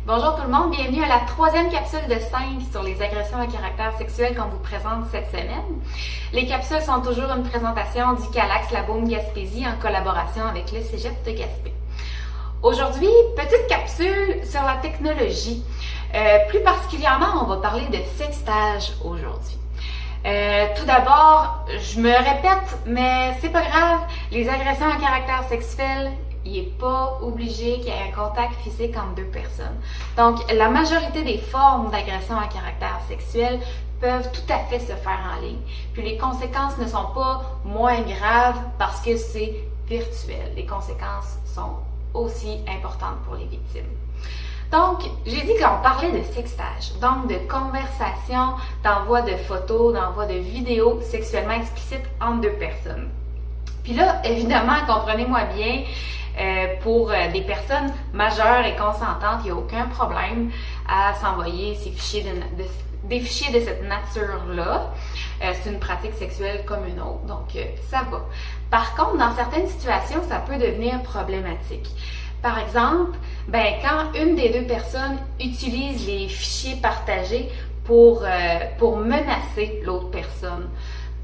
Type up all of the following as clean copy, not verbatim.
Bonjour tout le monde, bienvenue à la troisième capsule de 5 sur les agressions à caractère sexuel qu'on vous présente cette semaine. Les capsules sont toujours une présentation du Calax La Baume Gaspésie en collaboration avec le Cégep de Gaspé. Aujourd'hui, petite capsule sur la technologie. Plus particulièrement, on va parler de sextage aujourd'hui. Tout d'abord, je me répète, mais c'est pas grave, les agressions à caractère sexuel, il n'est pas obligé qu'il y ait un contact physique entre deux personnes. Donc, la majorité des formes d'agression à caractère sexuel peuvent tout à fait se faire en ligne. Puis les conséquences ne sont pas moins graves parce que c'est virtuel. Les conséquences sont aussi importantes pour les victimes. Donc, j'ai dit qu'on parlait de sextage, donc de conversation, d'envoi de photos, d'envoi de vidéos sexuellement explicites entre deux personnes. Puis là, évidemment, comprenez-moi bien, pour des personnes majeures et consentantes, il n'y a aucun problème à s'envoyer ces fichiers des fichiers de cette nature-là. C'est une pratique sexuelle comme une autre, donc ça va. Par contre, dans certaines situations, ça peut devenir problématique. Par exemple, quand une des deux personnes utilise les fichiers partagés pour menacer l'autre personne,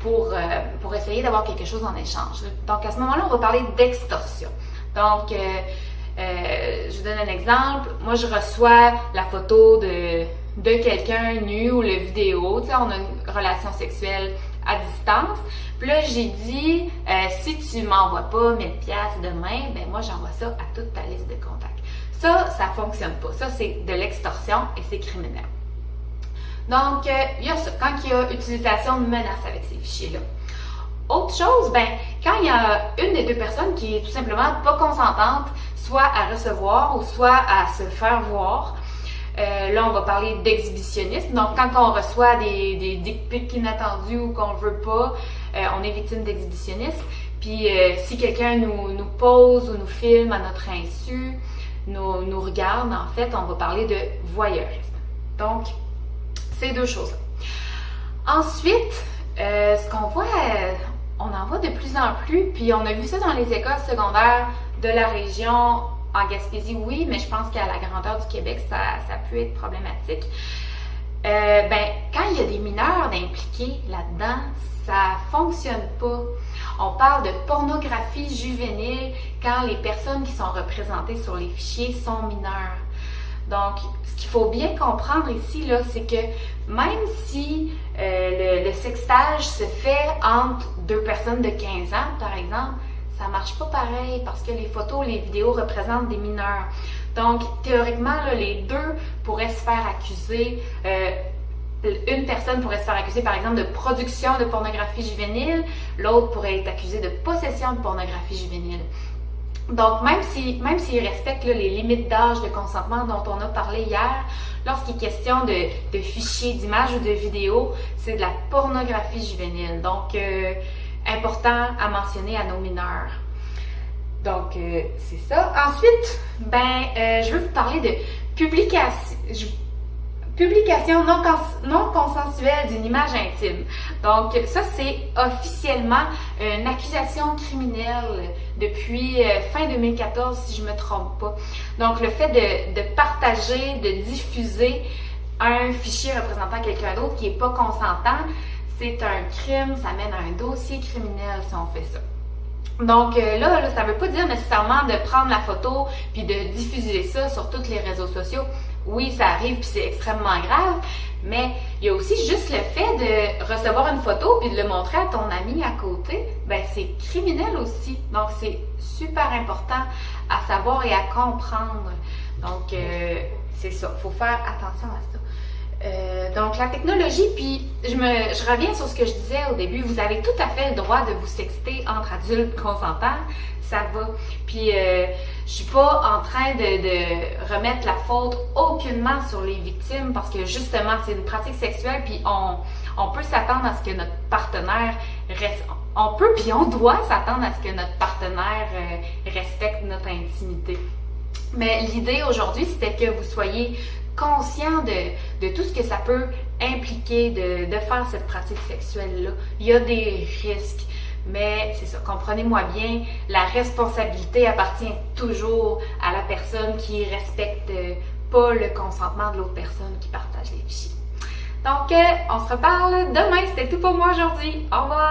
pour essayer d'avoir quelque chose en échange. Donc, à ce moment-là, on va parler d'extorsion. Donc, je vous donne un exemple. Moi, je reçois la photo de quelqu'un nu ou la vidéo. Tu sais, on a une relation sexuelle à distance. Puis là, j'ai dit, si tu m'envoies pas 1000$ demain, moi, j'envoie ça à toute ta liste de contacts. Ça fonctionne pas. Ça, c'est de l'extorsion et c'est criminel. Donc, il y a ça, quand il y a utilisation de menaces avec ces fichiers-là. Autre chose, quand il y a une des deux personnes qui est tout simplement pas consentante, soit à recevoir ou soit à se faire voir, là, on va parler d'exhibitionnisme. Donc, quand on reçoit des dick pics inattendus ou qu'on veut pas, on est victime d'exhibitionnisme. Puis, si quelqu'un nous pose ou nous filme à notre insu, nous regarde, en fait, on va parler de voyeurisme. Donc, ces deux choses-là. Ensuite, ce qu'on voit, on en voit de plus en plus, puis on a vu ça dans les écoles secondaires de la région en Gaspésie, oui, mais je pense qu'à la grandeur du Québec, ça peut être problématique. Quand il y a des mineurs d'impliqués là-dedans, ça fonctionne pas. On parle de pornographie juvénile quand les personnes qui sont représentées sur les fichiers sont mineures. Donc, ce qu'il faut bien comprendre ici, là, c'est que même si le sextage se fait entre deux personnes de 15 ans, par exemple, ça marche pas pareil parce que les photos, les vidéos représentent des mineurs. Donc, théoriquement, là, les deux pourraient se faire accuser. Une personne pourrait se faire accuser, par exemple, de production de pornographie juvénile. L'autre pourrait être accusée de possession de pornographie juvénile. Donc, même s'ils respectent là, les limites d'âge de consentement dont on a parlé hier, lorsqu'il est question de fichiers d'images ou de vidéos, c'est de la pornographie juvénile. Donc, important à mentionner à nos mineurs. Donc, c'est ça. Ensuite, je veux vous parler de publication non consensuelle d'une image intime. Donc, ça, c'est officiellement une accusation criminelle depuis fin 2014, si je ne me trompe pas. Donc, le fait de partager, de diffuser un fichier représentant quelqu'un d'autre qui n'est pas consentant, c'est un crime, ça mène à un dossier criminel si on fait ça. Donc là, ça ne veut pas dire nécessairement de prendre la photo puis de diffuser ça sur tous les réseaux sociaux. Oui, ça arrive puis c'est extrêmement grave, mais il y a aussi juste le fait de recevoir une photo puis de le montrer à ton ami à côté, c'est criminel aussi. Donc c'est super important à savoir et à comprendre. Donc c'est ça, il faut faire attention à ça. Donc la technologie, puis je reviens sur ce que je disais au début, vous avez tout à fait le droit de vous sexter entre adultes consentants, ça va. Puis je suis pas en train de remettre la faute aucunement sur les victimes parce que justement c'est une pratique sexuelle puis on peut s'attendre à ce que notre partenaire on doit s'attendre à ce que notre partenaire respecte notre intimité. Mais l'idée aujourd'hui, c'était que vous soyez conscient de tout ce que ça peut impliquer de faire cette pratique sexuelle-là. Il y a des risques, mais c'est ça, comprenez-moi bien, la responsabilité appartient toujours à la personne qui respecte pas le consentement de l'autre personne qui partage les fichiers. Donc, on se reparle demain. C'était tout pour moi aujourd'hui. Au revoir!